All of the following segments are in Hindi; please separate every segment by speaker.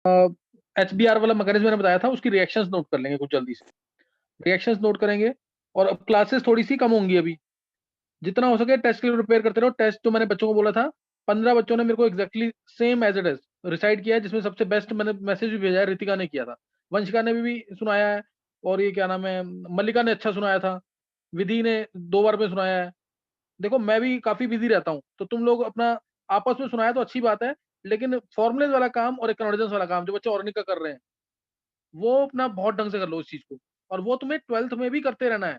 Speaker 1: HBR वाला मैकेनिज्म मैंने बताया था, उसकी रिएक्शंस नोट कर लेंगे कुछ जल्दी से। रिएक्शंस नोट करेंगे, और अब क्लासेस थोड़ी सी कम होंगी अभी। जितना हो सके टेस्ट के लिए प्रिपेयर करते रहो। टेस्ट जो मैंने बच्चों को बोला था, 15 बच्चों ने मेरे को exactly same as it is recite किया है, जिसमें सबसे बेस्ट मैंने मैसेज भी भेजा है, रितिका ने किया था, वंशिका ने भी सुनाया है, और ये क्या नाम है, मल्लिका ने अच्छा सुनाया था, विधि ने 2 बार में सुनाया है। देखो मैं भी काफी बिजी रहता हूँ, तो तुम लोग अपना आपस में सुनाया तो अच्छी बात है, लेकिन फॉर्मुलेज वाला काम और एक्नॉलेजेंस वाला काम जो बच्चे ऑर्गेनिक का कर रहे हैं, वो अपना बहुत ढंग से कर लो उस चीज को। और वो तुम्हें 12th में भी करते रहना है।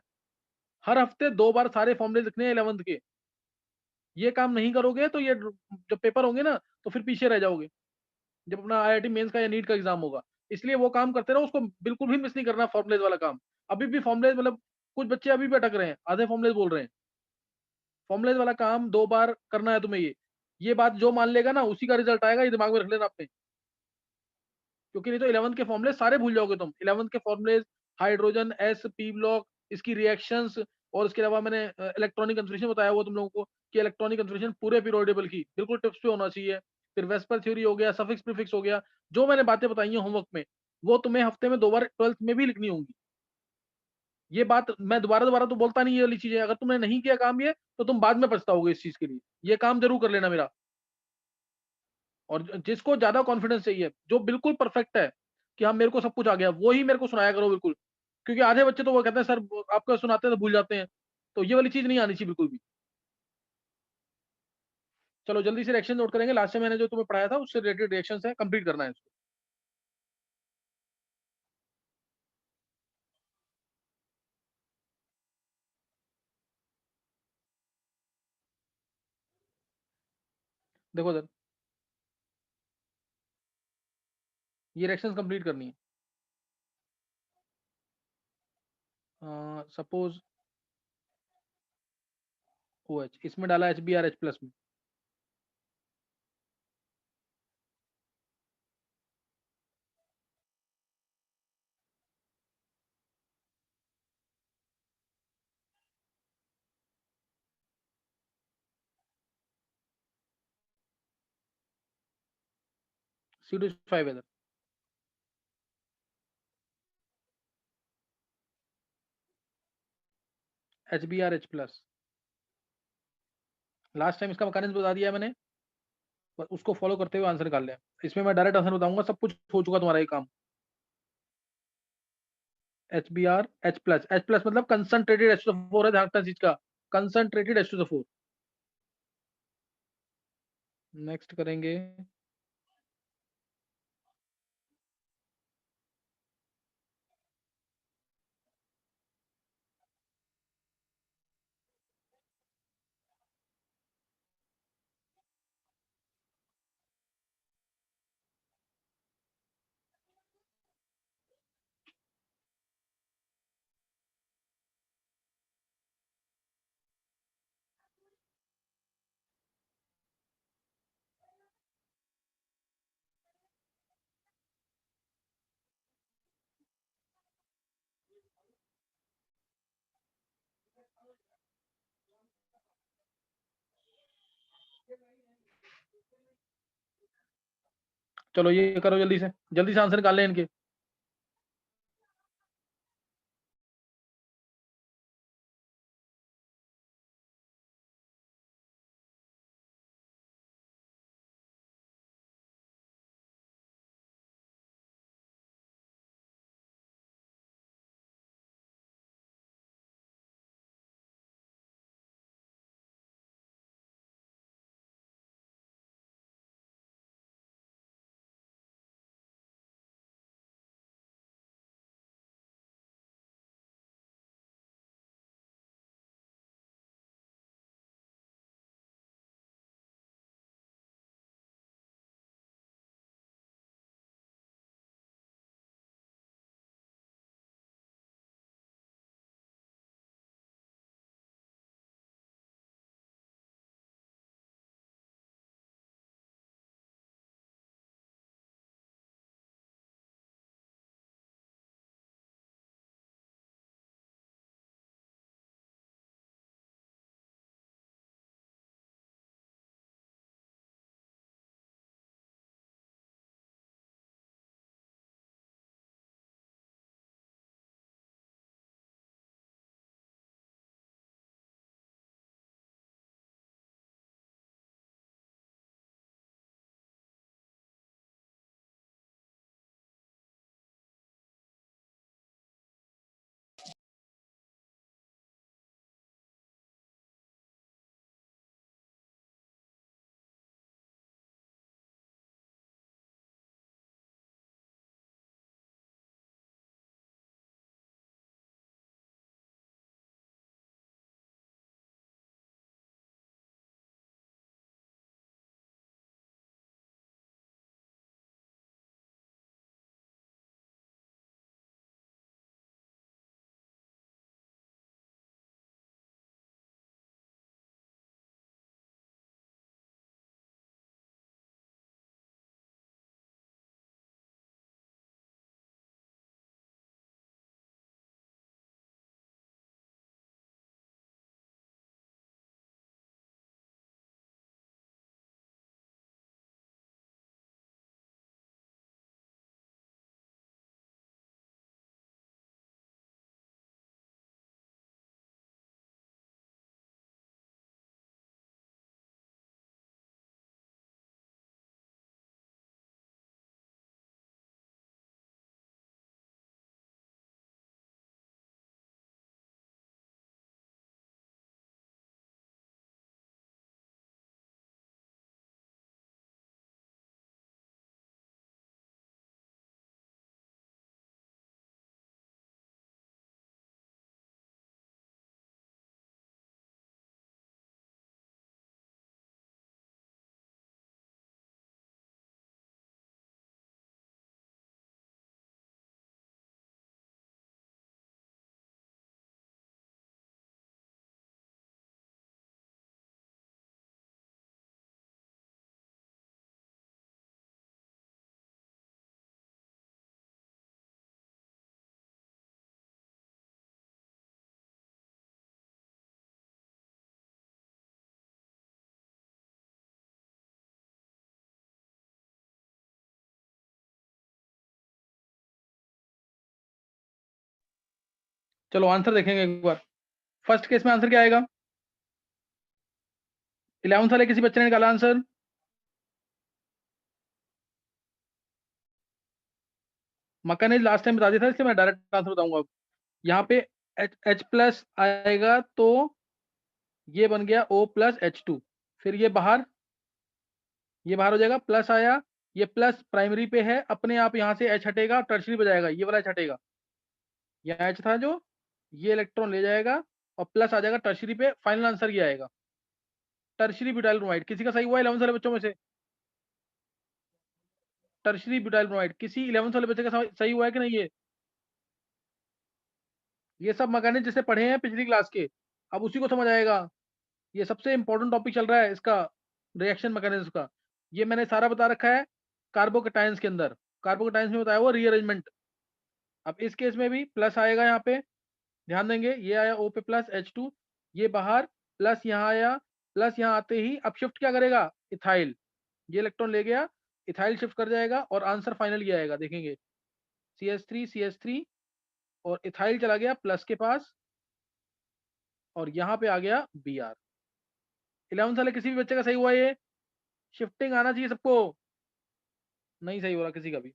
Speaker 1: हर हफ्ते 2 बार सारे फॉर्मुले लिखने हैं 11th के। ये काम नहीं करोगे तो ये जब पेपर होंगे ना, तो फिर पीछे रह जाओगे, जब अपना IIT मेंस का या नीट का एग्जाम होगा। इसलिए वो काम करते रहो, उसको बिल्कुल भी मिस नहीं करना, फॉर्मुलेज वाला काम। अभी भी फॉर्मुलेज मतलब कुछ बच्चे अभी भी अटक रहे हैं, आधे फॉर्मुलेज बोल रहे हैं। फॉर्मुलेज वाला काम 2 बार करना है तुम्हें। ये बात जो मान लेगा ना, उसी का रिजल्ट आएगा, ये दिमाग में रख लेना अपने। क्योंकि नहीं तो 11th के फॉर्मुले सारे भूल जाओगे तुम। 11th के फॉर्मुले, हाइड्रोजन, पी ब्लॉक, इसकी रिएक्शंस, और इसके अलावा मैंने इलेक्ट्रॉनिक कंफर्मेशन बताया वो तुम लोगों को, कि इलेक्ट्रॉनिक कंफर्मेशन पूरे पीरियोडिबल की बिल्कुल टिप्स पे होना चाहिए। फिर वेस्पर थ्योरी हो गया, सफिक्स प्रीफिक्स हो गया, जो मैंने बातें बताई हैं होमवर्क में, वो तुम्हें हफ्ते में 2 बार 12th में भी लिखनी होंगी। ये बात मैं दोबारा दोबारा तो बोलता नहीं, ये वाली चीजें अगर तुमने नहीं किया काम ये, तो तुम बाद में पछताओगे इस चीज के लिए। ये काम जरूर कर लेना मेरा। और जिसको ज्यादा कॉन्फिडेंस चाहिए, जो बिल्कुल परफेक्ट है कि हाँ मेरे को सब कुछ आ गया, वो ही मेरे को सुनाया करो बिल्कुल। क्योंकि आधे बच्चे तो वो कहते हैं सर आपको सुनाते हैं तो भूल जाते हैं। तो ये वाली चीज नहीं आनी चाहिए बिल्कुल भी। चलो जल्दी से रिएक्शन नोट करेंगे। लास्ट टाइम मैंने जो तुम्हें पढ़ाया था उससे रिलेटेड रिएक्शन है, कंप्लीट करना है इसको। देखो सर, ये रिएक्शन कंप्लीट करनी है। सपोज OH इसमें डाला HBrH+ में। CO5 है सर। HBrH+। लास्ट टाइम इसका मैकेनिज्म बता दिया है मैंने, पर उसको फॉलो करते हुए आंसर निकाल लें। इसमें मैं डायरेक्ट आंसर बताऊंगा, सब कुछ हो चुका तुम्हारा ये काम। HBrH+। मतलब कंसंट्रेटेड H2O4 है, ध्यान रखना इस चीज का। Concentrated H2O4। नेक्स्ट करेंगे। चलो ये करो जल्दी से आंसर निकाल लें इनके। चलो आंसर देखेंगे एक बार। फर्स्ट केस में आंसर क्या आएगा? 11th वाले किसी बच्चे ने निकाला आंसर? मक्का ने लास्ट टाइम बता दिया था, इसलिए मैं डायरेक्ट आंसर बताऊंगा अब। यहाँ पे H प्लस आएगा तो ये बन गया O+H2। फिर ये बाहर हो जाएगा, प्लस आया, ये प्लस प्राइमरी पे है, अपने आप यहाँ से H हटेगा, टर्शरी पे जाएगा, ये वाला H हटेगा, यहाँ H था जो, ये इलेक्ट्रॉन ले जाएगा और प्लस आ जाएगा टर्शरी पे। फाइनल आंसर ये आएगा, टर्शरी ब्यूटाइल ब्रोमाइड। किसी का सही हुआ 11th वाले बच्चों में से? टर्शरी ब्यूटाइल ब्रोमाइड किसी 11th वाले बच्चे का सही हुआ है कि नहीं? ये सब मैकेनिज्म जिसे पढ़े हैं पिछली क्लास के, अब उसी को समझ आएगा। ये सबसे इंपॉर्टेंट टॉपिक चल रहा है इसका, रिएक्शन मैकेनिज्म का। ये मैंने सारा बता रखा है कार्बोकेटायंस के अंदर। कार्बोकेटायंस में बताया हुआ रीअरेंजमेंट। अब इस केस में भी प्लस आएगा, यहाँ पे ध्यान देंगे, ये आया O पे प्लस H2, ये बाहर, प्लस यहाँ आया, प्लस यहाँ आते ही अब शिफ्ट क्या करेगा? इथाइल, ये इलेक्ट्रॉन ले गया, इथाइल शिफ्ट कर जाएगा और आंसर फाइनल ये आएगा, देखेंगे CH3 और इथाइल चला गया प्लस के पास और यहाँ पे आ गया Br। 11th वाले किसी भी बच्चे का सही हुआ ये? शिफ्टिंग आना चाहिए सबको। नहीं सही हो रहा किसी का भी।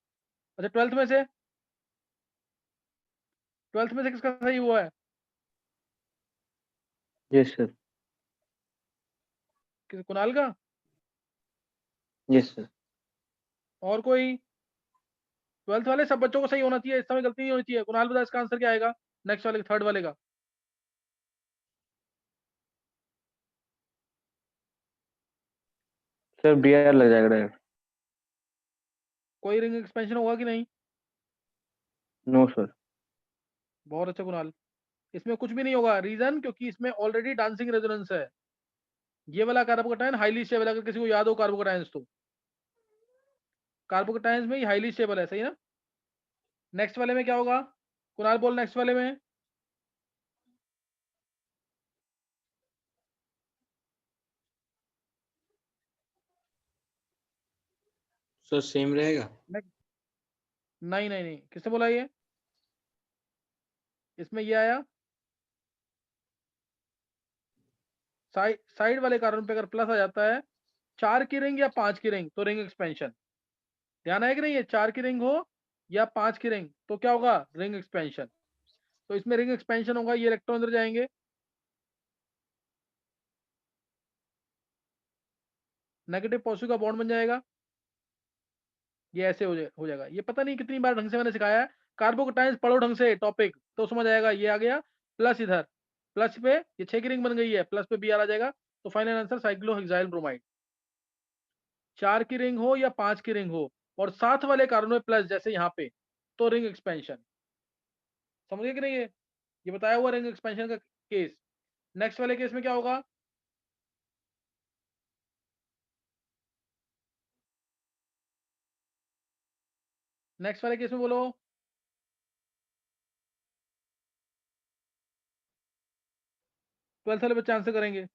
Speaker 1: अच्छा 12th में से किसका सही हुआ है?
Speaker 2: Yes sir.
Speaker 1: कुणाल का?
Speaker 2: Yes sir.
Speaker 1: और कोई? 12th वाले सब बच्चों को सही होना चाहिए, इस समय गलती नहीं होनी चाहिए। कुणाल बता इसका आंसर क्या आएगा नेक्स्ट वाले, थर्ड वाले का?
Speaker 2: सर Br लग जाएगा डायरेक्ट।
Speaker 1: कोई रिंग एक्सपेंशन होगा कि नहीं?
Speaker 2: No sir.
Speaker 1: बहुत अच्छा कुणाल, इसमें कुछ भी नहीं होगा। रीजन, क्योंकि इसमें ऑलरेडी डांसिंग रेजोनेंस है। ये वाला कार्बोकेटायन हाईली स्टेबल, अगर किसी को याद हो कार्बोकेटायंस तो कार्बोकेटायंस में ही हाईली स्टेबल है, सही ना? नेक्स्ट वाले में क्या होगा? कुणाल बोल नेक्स्ट वाले में।
Speaker 3: सर सेम रहेगा।
Speaker 1: नहीं नहीं नहीं, किसने बोला ये? इसमें ये आया साइड वाले कार्बन पे अगर प्लस आ जाता है, 4 की रिंग या 5 की रिंग, तो रिंग एक्सपेंशन। ध्यान आया कि नहीं? है 4 की रिंग हो या 5 की रिंग तो क्या होगा? Ring expansion. तो इसमें रिंग एक्सपेंशन होगा, ये इलेक्ट्रॉन अंदर जाएंगे, नेगेटिव पॉजिटिव का बॉन्ड बन जाएगा, ये ऐसे हो जाएगा। ये पता नहीं कितनी बार ढंग से मैंने सिखाया है। कार्बोकेटाइंस पढ़ो ढंग से टॉपिक तो समझ आएगा। ये आ गया प्लस, इधर प्लस पे ये 6 की रिंग बन गई है, प्लस पे Br आ जाएगा, तो फाइनल आंसर साइक्लोहेक्साइल ब्रोमाइड। 4 की रिंग हो या 5 की रिंग हो और साथ वाले कार्बन में प्लस, जैसे यहाँ पे, तो रिंग एक्सपेंशन। समझ गए कि नहीं? ये बताया हुआ रिंग एक्सपेंशन का केस। नेक्स्ट वाले केस में क्या होगा? नेक्स्ट वाले केस में बोलो। ट्वेल्थ वाले बच्चे आंसर करेंगे।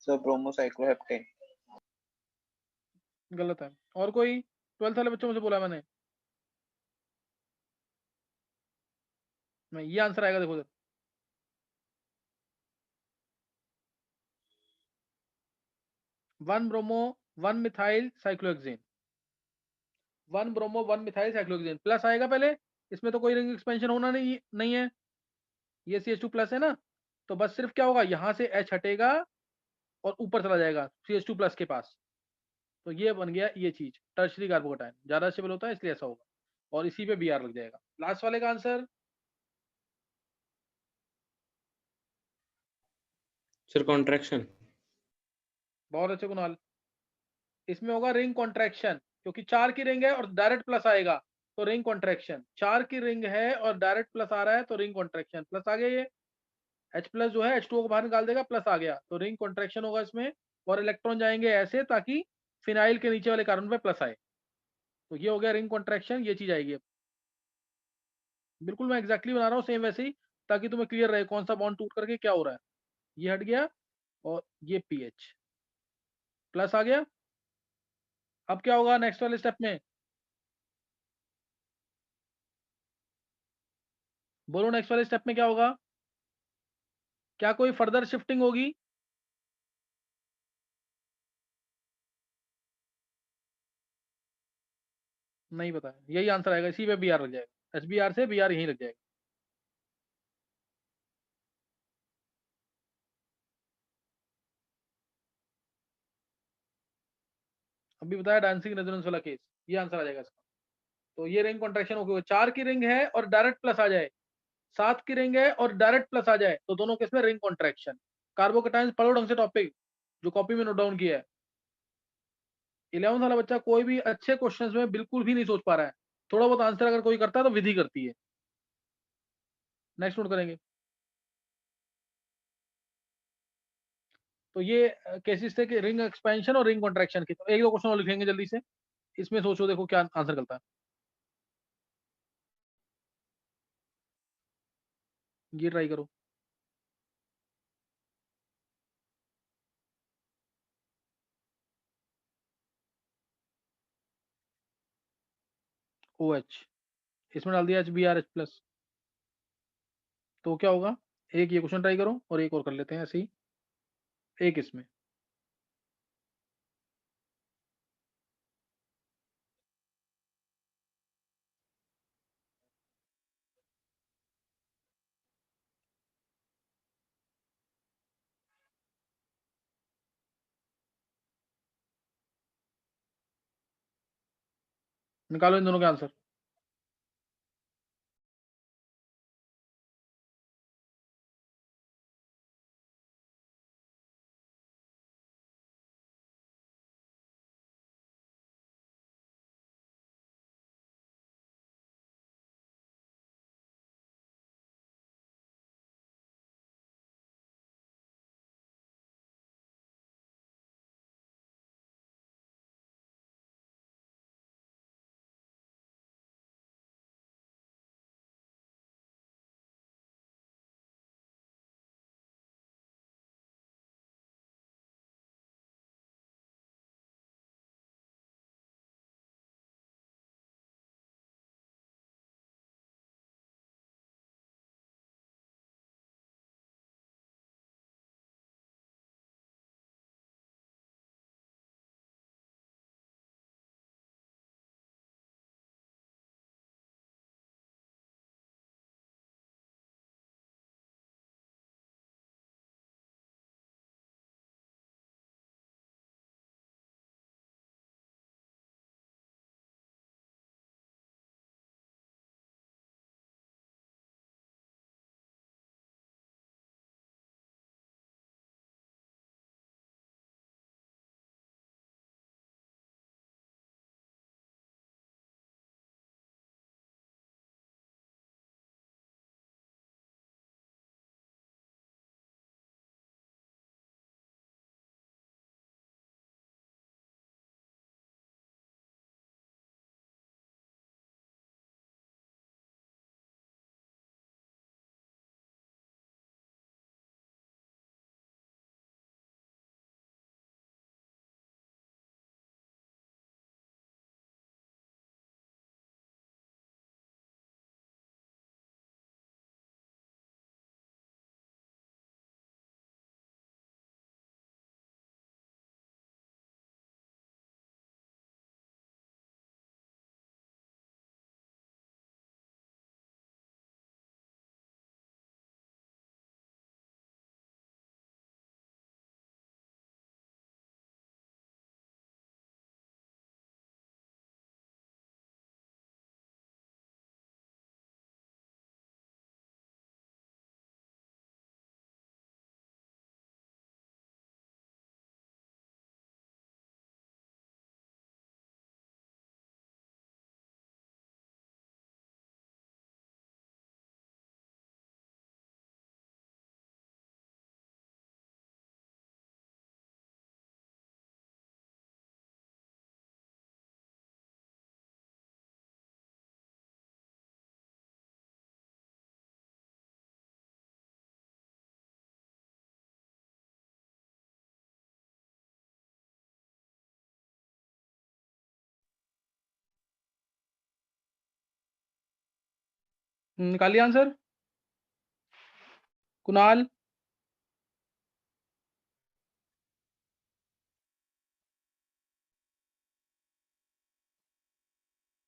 Speaker 4: सर ब्रोमोसाइक्लोहेप्टेन।
Speaker 1: गलत है। और कोई? ट्वेल्थ वाले बच्चों में से बोला मैंने। नहीं, ये आंसर आएगा, देखो 1 bromo 1 methyl cyclohexane. 1 bromo 1 methyl cyclohexane plus आएगा पहले। इसमें तो कोई रिंग एक्सपेंशन होना नहीं है, ये CH2 प्लस है ना, तो बस सिर्फ क्या होगा, यहाँ से H हटेगा और ऊपर चला जाएगा CH2 प्लस के पास। तो ये बन गया ये चीज, टर्शरी कार्बोकेटायन ज्यादा स्टेबल होता है इसलिए ऐसा होगा, और इसी पे Br लग जाएगा। लास्ट वाले का आंसर
Speaker 3: सर कॉन्ट्रैक्शन।
Speaker 1: बहुत अच्छे कुणाल, इसमें होगा रिंग कॉन्ट्रैक्शन, क्योंकि 4 की रिंग है और डायरेक्ट प्लस आएगा तो रिंग कॉन्ट्रैक्शन। 4 की रिंग है और डायरेक्ट प्लस आ रहा है तो रिंग कॉन्ट्रैक्शन। प्लस आ गया, ये H प्लस जो है H2O को बाहर निकाल देगा, प्लस आ गया तो रिंग कॉन्ट्रैक्शन होगा इसमें, और इलेक्ट्रॉन जाएंगे ऐसे ताकि फिनाइल के नीचे वाले कार्बन पे प्लस आए। तो ये हो गया रिंग कॉन्ट्रैक्शन, ये चीज आएगी। बिल्कुल मैं एग्जैक्टली बना रहा हूँ सेम वैसे ही, ताकि तुम्हें क्लियर रहे कौन सा बॉन्ड टूट करके क्या हो रहा है। ये हट गया और ये पीएच प्लस आ गया। अब क्या होगा नेक्स्ट वाले स्टेप में? बोलो नेक्स्ट वाले स्टेप में क्या होगा? क्या कोई फर्दर शिफ्टिंग होगी? नहीं पता है, यही आंसर आएगा, इसी पे बी आर लग जाएगा, एस बी आर से बी आर यहीं लग जाएगा। अभी बताया डांसिंग रेजोनेंस वाला केस, ये आंसर आ जाएगा इसका। तो ये रिंग कॉन्ट्रैक्शन हो गई, 4 की रिंग है और डायरेक्ट प्लस आ जाए, 7 की रिंग है और डायरेक्ट प्लस आ जाए, तो दोनों केस में रिंग कॉन्ट्रैक्शन। कार्बोकेटाइंस पढ़ो ढंग से टॉपिक, जो कॉपी में नोट डाउन किया है। 11th वाला बच्चा कोई भी अच्छे क्वेश्चंस में बिल्कुल भी नहीं सोच पा रहा है, थोड़ा बहुत आंसर अगर कोई करता है तो विधि करती है। नेक्स्ट नोट करेंगे। तो ये केसेस थे कि रिंग एक्सपेंशन और रिंग कॉन्ट्रैक्शन के। तो एक दो क्वेश्चन और लिखेंगे जल्दी से, इसमें सोचो देखो क्या आंसर करता है। ये ट्राई करो। ओ एच, इसमें डाल दिया H B R H plus, तो क्या होगा? एक ये क्वेश्चन ट्राई करो और एक और कर लेते हैं ऐसे ही, एक इसमें। निकालो इन दोनों के आंसर। निकालिए आंसर। कुणाल,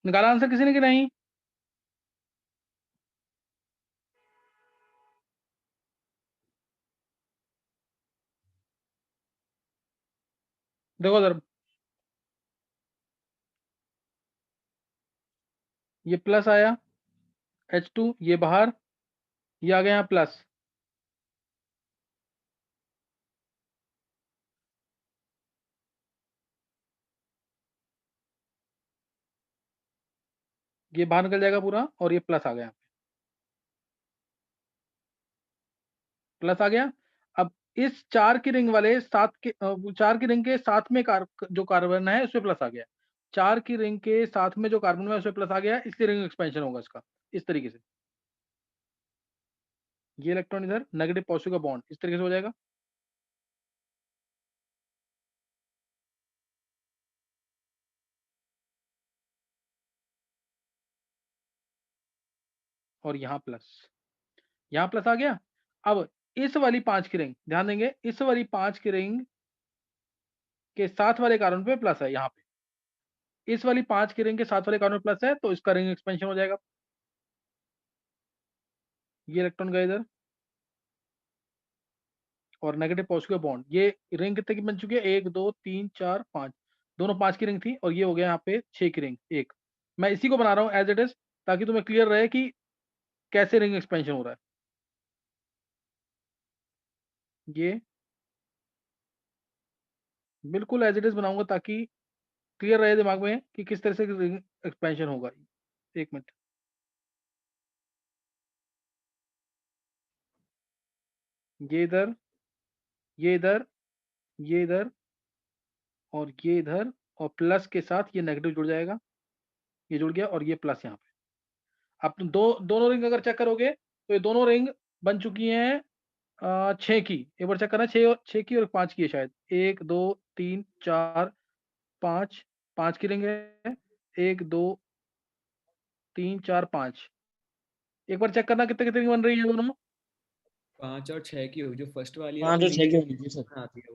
Speaker 1: निकाला आंसर किसी ने कि नहीं? देखो सर, ये प्लस आया H2, ये बाहर, ये आ गया यहाँ प्लस। ये बाहर निकल जाएगा पूरा और ये प्लस आ गया, प्लस आ गया। अब इस 4 की रिंग वाले 7 के 4 की रिंग के साथ में जो कार्बन है उसमें प्लस आ गया। 4 की रिंग के साथ में जो कार्बन है उसमें प्लस आ गया, इसलिए रिंग एक्सपेंशन होगा इसका इस तरीके से। ये इलेक्ट्रॉन इधर, नेगेटिव पॉजिटिव का बॉन्ड इस तरीके से हो जाएगा। और यहाँ प्लस आ गया। अब इस वाली 5 की रिंग ध्यान देंगे, इस वाली 5 की रिंग के साथ वाले कार्बन पे प्लस है, यहाँ पे इस वाली 5 की रिंग के साथ वाले कार्बन पे प्लस है, तो इसका रिंग एक्सपेंशन हो जाएगा। ये इलेक्ट्रॉन गए इधर और नेगेटिव पॉजिटिव बॉन्ड। ये रिंग कितने की बन चुकी है? 1 2 3 4 5, दोनों 5 की रिंग थी और ये हो गया यहाँ पे 6 की रिंग एक। मैं इसी को बना रहा हूँ एज इट इज, ताकि तुम्हें क्लियर रहे कि कैसे रिंग एक्सपेंशन हो रहा है। ये बिल्कुल एज इट इज बनाऊंगा ताकि क्लियर रहे दिमाग में कि किस तरह से रिंग एक्सपेंशन होगा। 1 मिनट, ये इधर, ये इधर, ये इधर और ये इधर, और प्लस के साथ ये नेगेटिव जुड़ जाएगा, ये जुड़ गया और ये प्लस यहाँ पे। अब तुम दोनों रिंग अगर चेक करोगे तो ये दोनों रिंग बन चुकी हैं 6 की। एक बार चेक करना, 6 की और 5 की है शायद। 1 2 3 4 5, 5 की रिंग है। 1 2 3 4 5। एक बार चेक करना कितने कितने की बन रही है दोनों।
Speaker 5: 5 और 6 की होगी, जो फर्स्ट वाली है
Speaker 3: 5
Speaker 5: वो
Speaker 3: और 6 की होनी
Speaker 5: नीचे
Speaker 3: चाहिए सर।
Speaker 5: आती है,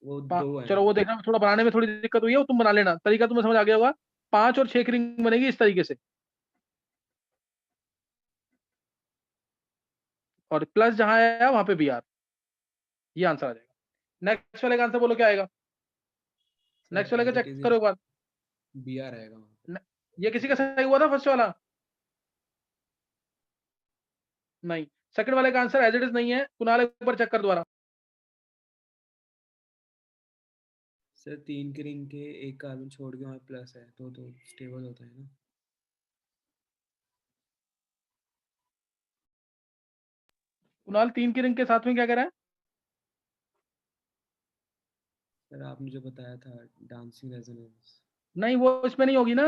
Speaker 5: वो 2 है।
Speaker 1: चलो वो देखना, थोड़ा बनाने में थोड़ी दिक्कत हुई है, वो तुम बना लेना, तरीका तुम्हें समझ आ गया होगा। 5 और 6 की रिंग बनेगी इस तरीके से, और प्लस जहां आया वहां पे Br। ये आंसर आ जाएगा। नेक्स्ट वाले का आंसर बोलो क्या आएगा। नेक्स्ट वाले का चेक करो एक बार।
Speaker 5: Br आएगा वहाँ पे।
Speaker 1: ये किसी का सही हुआ था फर्स्ट वाला? नहीं। सेकंड वाले का आंसर एज इट इज नहीं है। कुणाल एक बार चेक कर दोबारा।
Speaker 5: सर 3 की रिंग के एक कार्बन छोड़ के वहाँ प्लस है तो स्टेबल होता है ना।
Speaker 1: कुणाल 3 की रिंग के साथ में क्या कह रहा है?
Speaker 5: सर आपने जो बताया था डांसिंग रेजोनेंस।
Speaker 1: नहीं, वो इसमें नहीं होगी ना।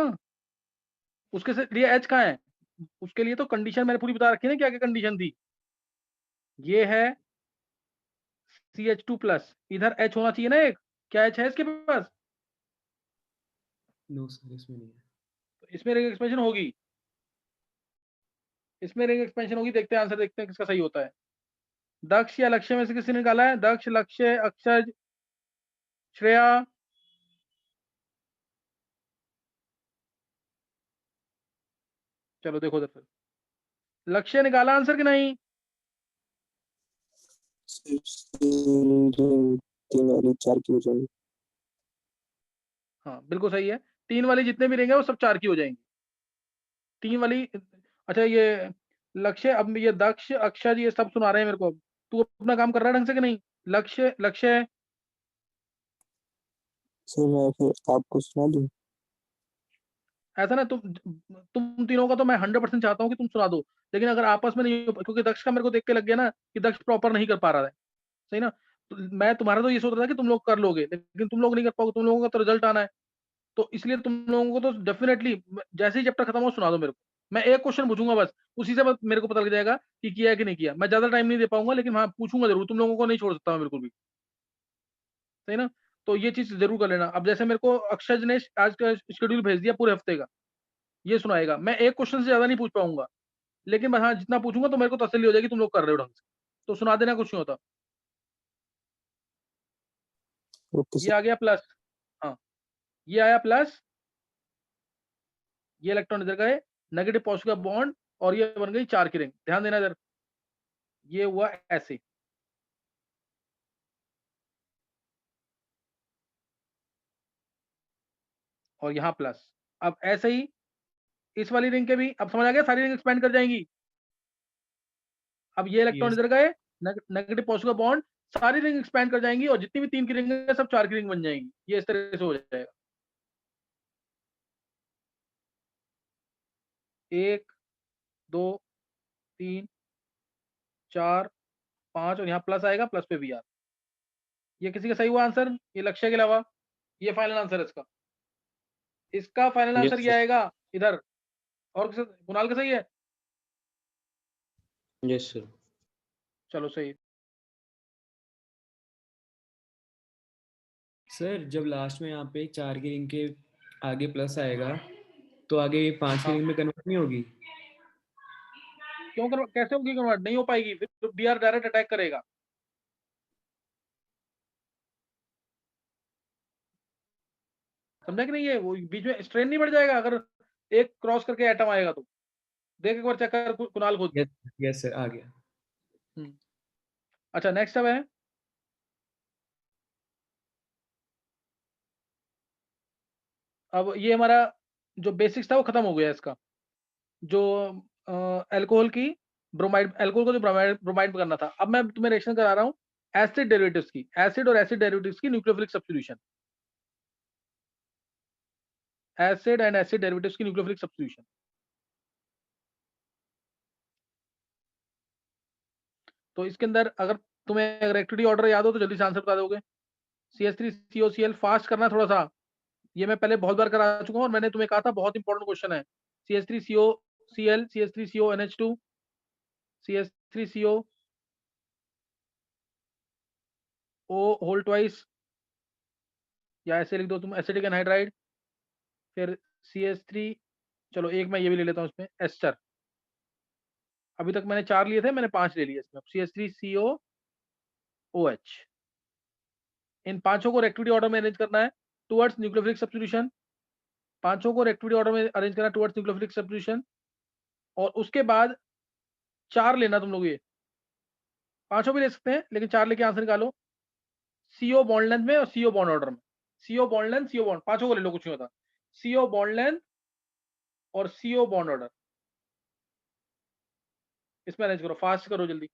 Speaker 1: उसके लिए एच कहाँ है? उसके लिए तो कंडीशन मैंने पूरी बता रखी है ना, क्या क्या कंडीशन थी। ये है CH2+, इधर H होना चाहिए ना एक। क्या H है इसके पास?
Speaker 5: नो सर इसमें नहीं है।
Speaker 1: तो इसमें रिंग एक्सपेंशन होगी, इसमें रिंग एक्सपेंशन होगी। देखते हैं आंसर, देखते हैं किसका सही होता है। दक्ष या लक्ष्य में से किसी ने निकाला है? दक्ष, लक्ष्य, अक्षय, श्रेया। चलो देखो उधर। लक्ष्य निकाला आंसर कि नहीं?
Speaker 2: 3 वाली 4 की हो जाएगी।
Speaker 1: हाँ बिल्कुल सही है। 3 वाली जितने भी रिंग है वो सब 4 की हो जाएंगी। 3 वाली, अच्छा ये लक्ष्य, अब ये दक्ष, अक्षय ये सब सुना रहे हैं मेरे को। तू अपना काम कर रहा है ढंग से कि नहीं? लक्ष्य, लक्ष्य
Speaker 2: सर मैं फिर आपको सुना दूं?
Speaker 1: ऐसा ना, तुम तीनों का तो मैं 100% चाहता हूँ कि तुम सुना दो, लेकिन अगर आपस में नहीं हो, क्योंकि दक्ष का मेरे को देख के लग गया ना कि दक्ष प्रॉपर नहीं कर पा रहा है। सही ना? तो मैं तुम्हारा तो ये सोच रहा था कि तुम लोग कर लोगे, लेकिन तुम लोग नहीं कर पाओगे, तुम लोगों का तो रिजल्ट आना है। तो इसलिए तुम लोगों को तो डेफिनेटली जैसे ही चैप्टर खत्म हो सुना दो मेरे को। मैं एक क्वेश्चन पूछूंगा बस, उसी से बस मेरे को पता लग जाएगा कि किया है कि नहीं किया। मैं ज्यादा टाइम नहीं दे पाऊंगा, लेकिन हाँ पूछूंगा जरूर, तुम लोगों को नहीं छोड़ सकता मैं बिल्कुल भी। सही ना? तो ये चीज जरूर कर लेना। अब जैसे मेरे को अक्षय ने आज का शेड्यूल भेज दिया पूरे हफ्ते का, ये सुनाएगा। मैं एक क्वेश्चन से ज्यादा नहीं पूछ पाऊंगा, लेकिन मैं हाँ जितना पूछूंगा तो मेरे को तसल्ली हो जाएगी तुम लोग कर रहे हो ढंग से, तो सुना देना, कुछ नहीं होता।
Speaker 2: ओके
Speaker 1: ये
Speaker 2: सर।
Speaker 1: आ गया प्लस, हाँ ये आया प्लस, ये इलेक्ट्रॉन इधर गए, नेगेटिव पॉजिटिव का बॉन्ड, और ये बन गई 4 की रिंग। ध्यान देना इधर, ये हुआ ऐसे, और यहाँ प्लस। अब ऐसे ही इस वाली रिंग के भी, अब समझ आ गया, सारी रिंग एक्सपेंड कर जाएंगी। अब ये इलेक्ट्रॉन
Speaker 5: Yes.
Speaker 1: इधर गए, नेगेटिव पॉजिटिव का बॉन्ड, सारी रिंग एक्सपेंड कर जाएंगी, और जितनी भी 3 की रिंग है सब 4 की रिंग बन जाएंगी। ये इस तरह से हो जाएगा, 1 2 3 4 5, और यहाँ प्लस आएगा, प्लस पे भी आर। ये किसी का सही हुआ आंसर? ये लक्ष्य के अलावा ये फाइनल आंसर है इसका। इसका फाइनल आंसर
Speaker 3: Yes,
Speaker 1: ये
Speaker 3: sir.
Speaker 1: आएगा इधर। और किसी, कुणाल का सही है?
Speaker 3: Yes, sir.
Speaker 1: चलो सही है।
Speaker 5: सर जब लास्ट में यहाँ पे 4 की रिंग के आगे प्लस आएगा तो आगे 5 की
Speaker 1: हाँ,
Speaker 5: रिंग में कन्वर्ट नहीं होगी?
Speaker 1: क्यों कन्वर्ट, कैसे होगी कन्वर्ट? नहीं हो पाएगी, फिर बी आर डायरेक्ट अटैक करेगा। समझा कि नहीं? है वो बीच में स्ट्रेन नहीं बढ़ जाएगा अगर एक क्रॉस करके एटम आएगा तो? देख एक बार चेक कर कुणाल खुद।
Speaker 5: यस यस सर, आ गया।
Speaker 1: हम्म। अच्छा नेक्स्ट अब है, अब ये हमारा जो बेसिक्स था वो खत्म हो गया इसका। जो अल्कोहल की ब्रोमाइड, अल्कोहल को जो ब्रोमाइड ब्रोमाइड में करना था, अब मैं तुम्हें रिएक्शन करा रहा हूँ एसिड डेरिवेटिव्स की, एसिड और एसिड डेरिवेटिव्स की nucleophilic substitution, acid and acid derivatives की न्यूक्लियोफिलिक सब्स्टिट्यूशन। तो इसके अंदर अगर तुम्हें अगर एक्टिविटी ऑर्डर याद हो तो जल्दी से आंसर बता दोगे। CH3COCl फास्ट करना थोड़ा सा, ये मैं पहले बहुत बार करा चुका हूँ, और मैंने तुम्हें कहा था बहुत इंपॉर्टेंट क्वेश्चन है। CH3COCl, CH3CONH2, CH3CO O whole twice, या ऐसे लिख दो तुम, एसिटिक एनहाइड्राइड, फिर CH3, चलो एक मैं ये भी ले लेता हूँ इसमें, एस्टर। अभी तक मैंने 4 लिए थे, मैंने 5 ले लिए इसमें, CH3COOH। इन पांचों को एक्टिविटी ऑर्डर में अरेंज करना है टुवर्ड्स न्यूक्लियोफिलिक सब्स्टिट्यूशन, पांचों को एक्टिविटी ऑर्डर में अरेंज करना टुवर्ड्स न्यूक्लियोफिलिक सब्स्टिट्यूशन, और उसके बाद 4 लेना तुम लोग, ये पांचों भी ले सकते हैं लेकिन 4 लेके आंसर निकालो। CO बॉन्ड लेंथ में और CO बॉन्ड ऑर्डर में, CO bond length, CO bond, पांचों को ले लो, कुछ नहीं होता। CO बॉन्ड लेंथ और CO बॉन्ड ऑर्डर, इसमें अरेंज करो, फास्ट करो जल्दी।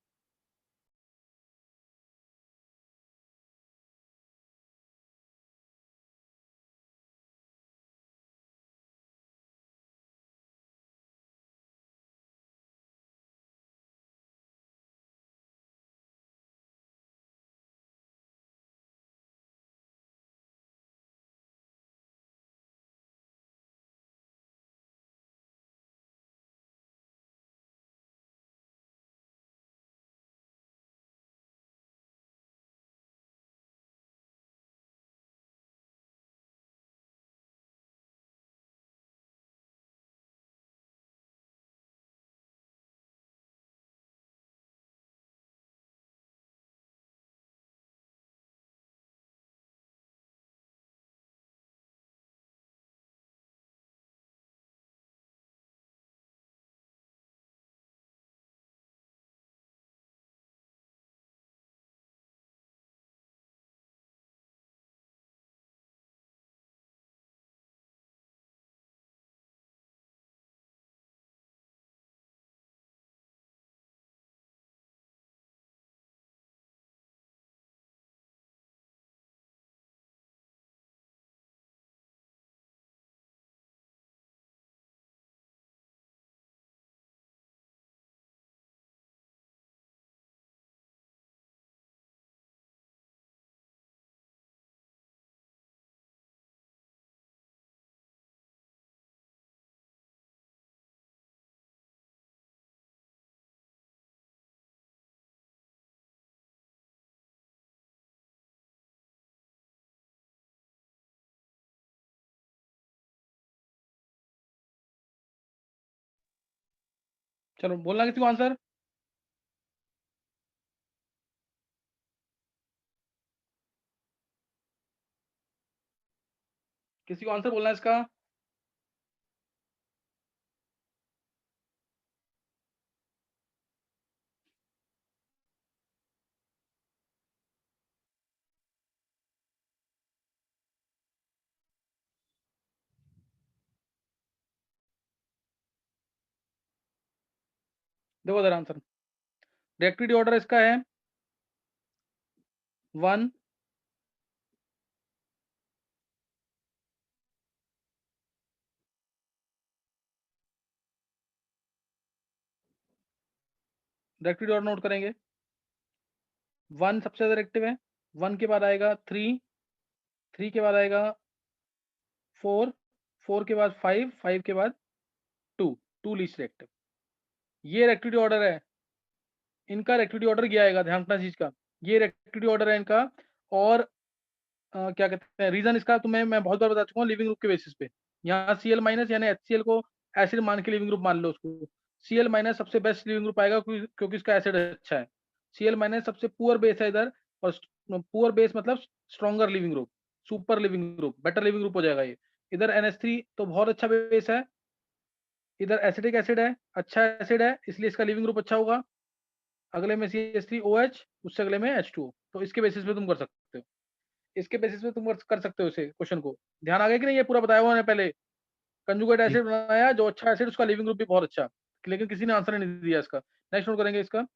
Speaker 1: चलो बोलना किसी को आंसर। किसी को आंसर बोलना है इसका। देखो इधर आंसर। रिएक्टिविटी ऑर्डर इसका है 1, रिएक्टिविटी ऑर्डर नोट करेंगे। 1 सबसे ज्यादा रिएक्टिव है, 1 के बाद आएगा 3, 3 के बाद आएगा 4, 4 के बाद 5, 5 के बाद 2, 2 लीस्ट रिएक्टिव। ये रिएक्टिविटी ऑर्डर है, इनका रिएक्टिविटी ऑर्डर ये आएगा, ध्यान रखना चीज का। ये रिएक्टिविटी ऑर्डर है इनका। और क्या कहते हैं रीजन इसका, तो मैं बहुत बार बता चुका हूँ लिविंग ग्रुप के बेसिस पे। यहाँ Cl माइनस यानी HCl को एसिड मान के लिविंग ग्रुप मान लो उसको। Cl माइनस सबसे बेस्ट लिविंग ग्रुप आएगा क्योंकि इसका एसिड अच्छा है। Cl माइनस सबसे पुअर बेस है इधर, और पुअर बेस मतलब stronger leaving group, super leaving group, better leaving group हो जाएगा ये। इधर NH3 तो बहुत अच्छा बेस है, इधर एसिडिक एसिड है, अच्छा एसिड है, इसलिए इसका लिविंग ग्रुप अच्छा होगा। अगले में CH3OH, उससे अगले में H2O। तो इसके बेसिस पे तुम कर सकते हो, इसके बेसिस पे तुम कर सकते हो इसे क्वेश्चन को। ध्यान आ गया कि नहीं, ये पूरा बताया हुआ है पहले। कंजुगेट एसिड बनाया, जो अच्छा एसिड उसका लिविंग ग्रुप भी बहुत अच्छा, लेकिन किसी ने आंसर नहीं दिया इसका। नेक्स्ट नोट करेंगे इसका।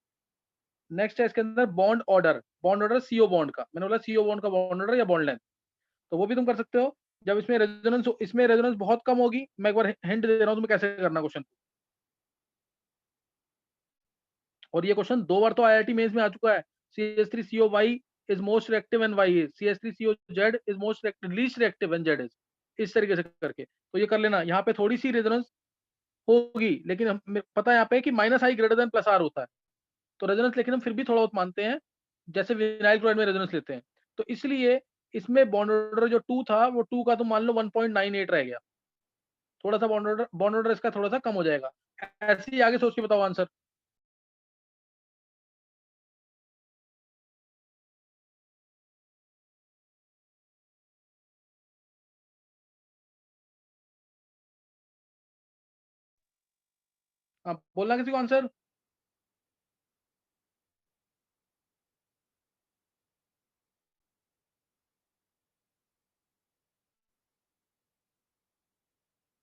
Speaker 1: नेक्स्ट है इसके अंदर bond order, bond order CO bond का। मैंने बोला CO बॉन्ड का बॉन्ड ऑर्डर या बॉन्ड लेंथ, तो वो भी तुम कर सकते हो। जब इसमें रेजोनेंस बहुत कम होगी, मैं एक बार हिंट दे रहा हूँ तुम्हें कैसे करना क्वेश्चन। और ये क्वेश्चन 2 बार तो IIT मेंस में आ चुका है। CH3COY is most reactive and Y is, CH3COZ is most reactive, least reactive and Z is, इस तरीके से करके। तो ये कर लेना। यहाँ पे थोड़ी सी रेजोनेंस होगी, लेकिन पता है यहाँ पे कि -I ग्रेटर देन +R होता है, तो रेजोनेंस लेकिन हम फिर भी थोड़ा बहुत मानते हैं, जैसे विनाइल क्लोराइड में रेजोनेंस लेते हैं। तो इसलिए इसमें बॉन्ड ऑर्डर जो 2 था, वो 2 का तो मान लो 1.98 रह गया। थोड़ा सा बॉन्ड ऑर्डर इसका थोड़ा सा कम हो जाएगा। ऐसे ही आगे सोच के बताओ आंसर। हाँ, बोलना किसी को आंसर।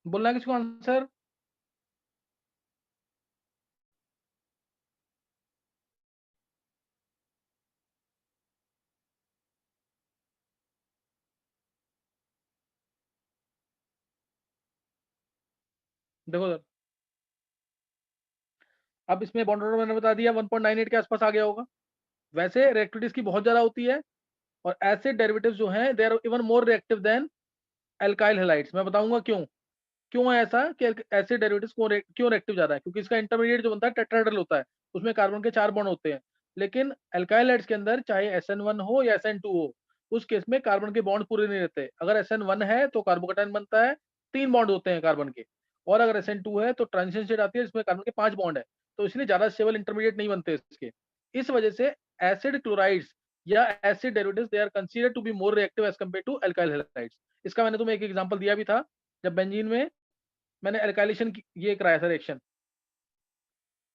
Speaker 1: बोलना किसी को आंसर। देखो सर, अब इसमें बॉन्ड ऑर्डर मैंने बता दिया 1.98 के आसपास आ गया होगा। वैसे रिएक्टिविटीज की बहुत ज्यादा होती है, और एसिड डेरिवेटिव्स जो हैं they are even more reactive than alkyl halides. मैं बताऊंगा क्यों। क्यों है ऐसा कि एसिड डेरिवेटिव्स क्यों रिएक्टिव ज्यादा है, क्योंकि इसका इंटरमीडिएट जो बनता है टेट्राहेड्रल होता है, उसमें कार्बन के 4 बॉन्ड होते हैं। लेकिन एल्काइल हाइड्स के अंदर चाहे SN1 हो या SN2 हो, उस केस में कार्बन के बॉन्ड पूरे नहीं रहते। अगर SN1 है तो कार्बोकैटायन बनता है, 3 बॉन्ड होते हैं कार्बन के। और अगर SN2 है तो ट्रांजिशन स्टेट आती है जिसमें कार्बन के 5 बॉन्ड है। तो इसलिए ज्यादा स्टेबल इंटरमीडिएट नहीं बनते इसके। इस वजह से एसिड क्लोराइड्स या acid derivatives they are considered to be more reactive as compare to alkyl halides. इसका मैंने तुम्हें एक एग्जांपल दिया भी था, जब बेंजीन में मैंने एल्काइलेशन ये कराया था रिएक्शन,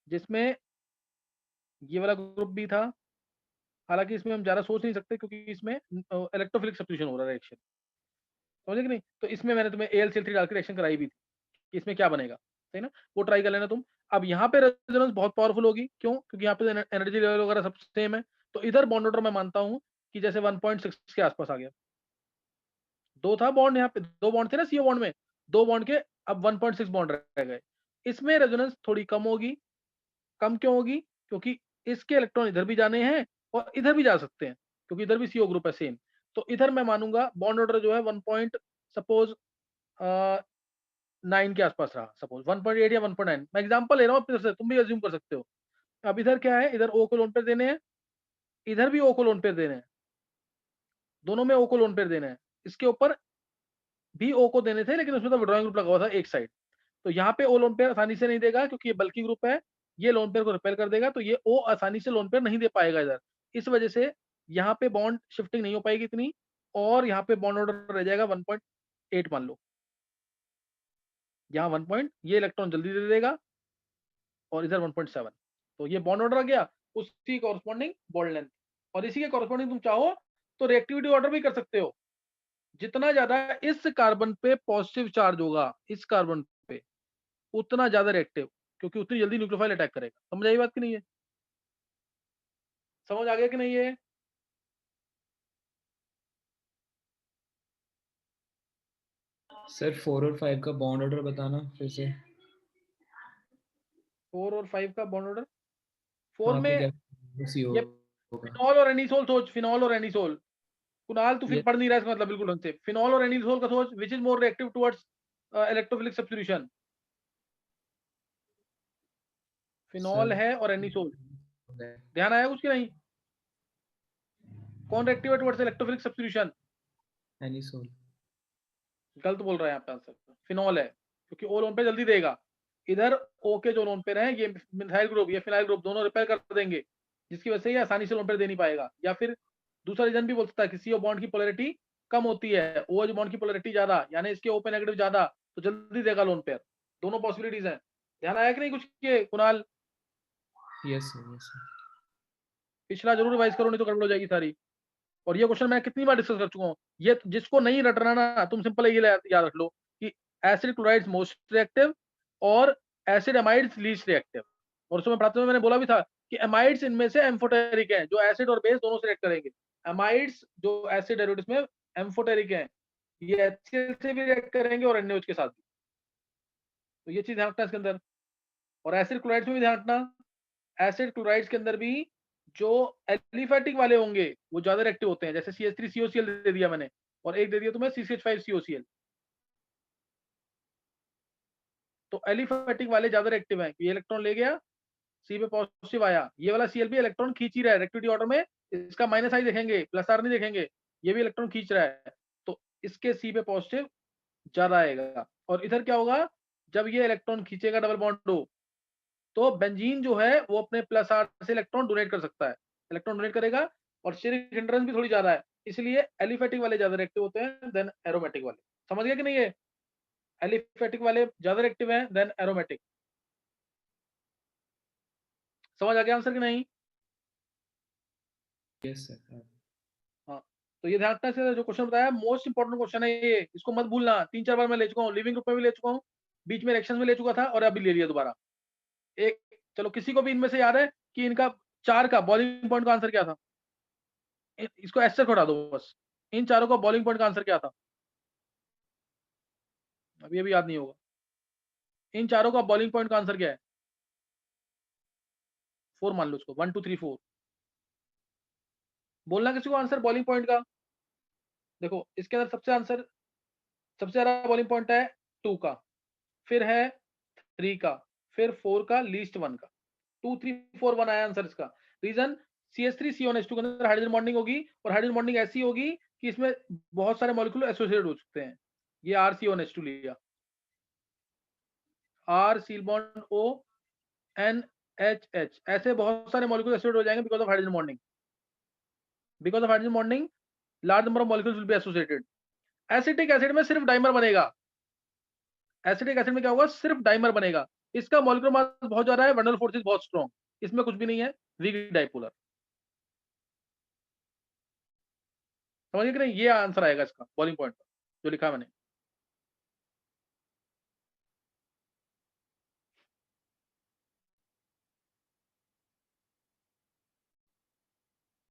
Speaker 1: जिसमें ये वाला ग्रुप भी था। हालांकि इसमें हम ज्यादा सोच नहीं सकते क्योंकि इसमें इलेक्ट्रोफिलिक सब्स्टिट्यूशन हो रहा है रिएक्शन, समझे कि नहीं। तो इसमें मैंने तुम्हें AlCl3 डाल के रिएक्शन कराई भी थी कि इसमें क्या बनेगा, सही ना। वो ट्राई कर लेना तुम। अब यहाँ पे रेजोनेंस बहुत पावरफुल होगी, क्यों, क्योंकि यहाँ पे एनर्जी लेवल वगैरह सब सेम है। तो इधर बॉन्ड ऑर्डर मैं मानता हूँ कि जैसे 1.6 के आसपास आ गया। 2 था बॉन्ड, यहाँ पे 2 बॉन्ड थे ना CO बॉन्ड में, 2 बॉन्ड के अब 1.6 बॉन्ड रह गए। इसमें रेजोनेंस थोड़ी कम होगी। कम क्यों होगी, क्योंकि इसके इलेक्ट्रॉन इधर भी जाने हैं और इधर भी जा सकते हैं, क्योंकि इधर भी CO ग्रुप है सेम। तो इधर मैं मानूंगा बॉन्ड ऑर्डर जो है 1 पॉइंट सपोज 9 के आसपास रहा, सपोज 1.8 या 1.9। मैं एग्जांपल ले रहा हूँ अपनी तरफ से, तुम भी अज्यूम कर सकते हो। अब इधर क्या है, इधर O को लोन पेयर देने हैं, इधर भी O को लोन पेयर देने हैं, दोनों में O को लोन पेयर देना है। इसके ऊपर भी O को देने थे, लेकिन उसमें तो विड्रॉइंग ग्रुप लगा हुआ था एक साइड। तो यहाँ पे O लोन पेयर आसानी से नहीं देगा क्योंकि ये बल्की ग्रुप है, ये लोन पेयर को रिपेल कर देगा, तो ये O आसानी से लोन पेयर नहीं दे पाएगा इधर। इस वजह से यहाँ पे बॉन्ड शिफ्टिंग नहीं हो पाएगी इतनी, और यहाँ पे बॉन्ड ऑर्डर रह जाएगा 1.8 मान लो। यहाँ 1 पॉइंट ये इलेक्ट्रॉन जल्दी दे देगा और इधर 1.7, तो ये बॉन्ड ऑर्डर आ गया, उसकी कॉरस्पॉन्डिंग बॉन्ड लेंथ, और इसी के कॉरस्पॉन्डिंग तुम चाहो तो रिएक्टिविटी ऑर्डर भी कर सकते हो। जितना ज्यादा इस कार्बन पे पॉजिटिव चार्ज होगा, इस कार्बन पे, उतना ज्यादा रिएक्टिव, क्योंकि उतनी जल्दी न्यूक्लियोफाइल अटैक करेगा। समझ आई बात कि नहीं है? समझ आ गया कि नहीं है?
Speaker 5: सर 4 और 5 का बॉन्ड ऑर्डर बताना फिर से।
Speaker 1: 4 और 5 का बॉन्ड ऑर्डर, 4
Speaker 5: हाँ,
Speaker 1: में
Speaker 5: तो क्या CO
Speaker 1: ये
Speaker 5: होगा।
Speaker 1: फिनॉल और एनिसोल सोच, फिनॉल और एनिसोल। कुणाल तू फिर
Speaker 5: ये-
Speaker 1: पढ़ नहीं रहा है इसका मतलब बिल्कुल ढंग से। फिनॉल और एनिसोल का सोच, which is more reactive towards electrophilic substitution. Phenol
Speaker 5: sir
Speaker 1: है और एनिसोल, ध्यान आया कुछ कि नहीं? कौन रिएक्टिव है टुवर्ड्स इलेक्ट्रोफिलिक सब्स्टिट्यूशन?
Speaker 5: एनिसोल।
Speaker 1: गलत बोल रहा है यहाँ पे आंसर, फिनॉल है, क्योंकि ओ लोन पे जल्दी देगा। इधर ओ के जो लोन पेयर हैं, ये मिथाइल ग्रुप, ये फिनाइल ग्रुप, दोनों रिपेयर कर देंगे, जिसकी वजह से ये आसानी से लोन पेयर दे नहीं पाएगा। या फिर दूसरा रीजन भी बोल सकता है कि CO बॉन्ड की पोलैरिटी कम होती है, OH बॉन्ड की पोलैरिटी ज्यादा, यानी इसके O पे नेगेटिव ज्यादा, तो जल्दी देगा लोन पेयर। दोनों पॉसिबिलिटीज हैं। ध्यान आया कि नहीं कुछ के Kunal?
Speaker 5: Yes sir, yes sir.
Speaker 1: पिछला जरूर रिवाइज करो, नहीं तो गड़बड़ हो जाएगी सारी। और ये क्वेश्चन मैं कितनी बार डिस्कस कर चुका हूँ। ये जिसको नहीं रट रहा ना, तुम सिंपल ये याद रख लो कि एसिड क्लोराइड्स मोस्ट रिएक्टिव और एसिड एमाइड्स लीस्ट रिएक्टिव। और उसमें पढ़ाते हुए मैंने बोला भी था कि एमाइड्स इनमें से एम्फोटेरिक हैं, जो एसिड और बेस दोनों से रिएक्ट करेंगे। एमाइड्स जो एसिड डेरिवेटिव्स में एम्फोटेरिक हैं, ये HCl से भी रिएक्ट करेंगे और NaOH के साथ भी। तो ये चीज ध्यान रखना इसके अंदर। और एसिड क्लोराइड्स में भी ध्यान रखना, एसिड क्लोराइड्स के अंदर भी जो एलिफेटिक वाले होंगे वो ज्यादा रिएक्टिव होते हैं। जैसे CH3COCl दे दिया मैंने, और एक दे दिया तुम्हें CCH5COCl, तो एलिफेटिक वाले ज्यादा रिएक्टिव हैं। ये इलेक्ट्रॉन ले गया, C पे पॉजिटिव आया, ये वाला Cl भी इलेक्ट्रॉन खींच ही रहा है। रिएक्टिविटी ऑर्डर में इसका माइनस आई देखेंगे, प्लस R नहीं देखेंगे, ये भी इलेक्ट्रॉन खींच रहा है, तो इसके C पे पॉजिटिव ज्यादा आएगा। और इधर क्या होगा, जब ये इलेक्ट्रॉन खींचेगा डबल बॉन्ड हो, तो बेंजीन जो है वो अपने प्लस R से इलेक्ट्रॉन डोनेट कर सकता है, इलेक्ट्रॉन डोनेट करेगा, और स्टेरिक हिंड्रेंस भी थोड़ी ज्यादा है, इसलिए एलिफेटिक वाले ज्यादा रिएक्टिव होते हैं देन एरोमेटिक वाले। समझ गया कि नहीं? है एलिफेटिक वाले ज्यादा रिएक्टिव हैं देन एरोमेटिक। समझ आ गया आंसर कि नहीं?
Speaker 5: Yes sir.
Speaker 1: हाँ, तो ये ध्यान रखना है, जो क्वेश्चन बताया मोस्ट इंपॉर्टेंट क्वेश्चन है ये, इसको मत भूलना। 3-4 बार मैं ले चुका हूँ, लिविंग ग्रुप में भी ले चुका हूँ, बीच में रिएक्शन में ले चुका था, और अभी ले लिया दोबारा। एक चलो, किसी को भी इनमें से याद है कि इनका 4 का बॉइलिंग पॉइंट का आंसर क्या था? इसको ऐसे हटा दो बस, इन चारों का बॉइलिंग पॉइंट का आंसर क्या था? अभी अभी याद नहीं होगा। इन चारों का बॉइलिंग पॉइंट का आंसर क्या है? 4 मान लो इसको, 1 2 3 4। बोलना किसी को आंसर बॉइलिंग पॉइंट का। देखो इसके अंदर सबसे ज्यादा बॉइलिंग पॉइंट है 2 का, फिर है 3 का, फिर 4 का, लीस्ट 1 का। 2 3 4 1 आया आंसर इसका। रीजन CH3CONH2 के अंदर हाइड्रोजन बॉन्डिंग होगी, और हाइड्रोजन बॉन्डिंग ऐसी होगी कि इसमें बहुत सारे मॉलिक्यूल एसोसिएटेड हो सकते हैं। ये RCONH2 लिया, R seal bond O NHH, ऐसे बहुत सारे मॉलिक्यूल एसोसिएटेड हो जाएंगे because of hydrogen bonding. Because of hydrogen bonding large number of molecules will be associated. Acetic acid में सिर्फ डाइमर बनेगा। एसिटिक एसिड में क्या होगा, सिर्फ डाइमर बनेगा। इसका मॉलिक्यूलर मास बहुत ज्यादा है, वन डाल फोर्सेस बहुत स्ट्रॉन्ग, इसमें कुछ भी नहीं है, वीक डाइपोलर। समझिए कि नहीं? ये आंसर आएगा इसका बॉइलिंग पॉइंट जो लिखा मैंने।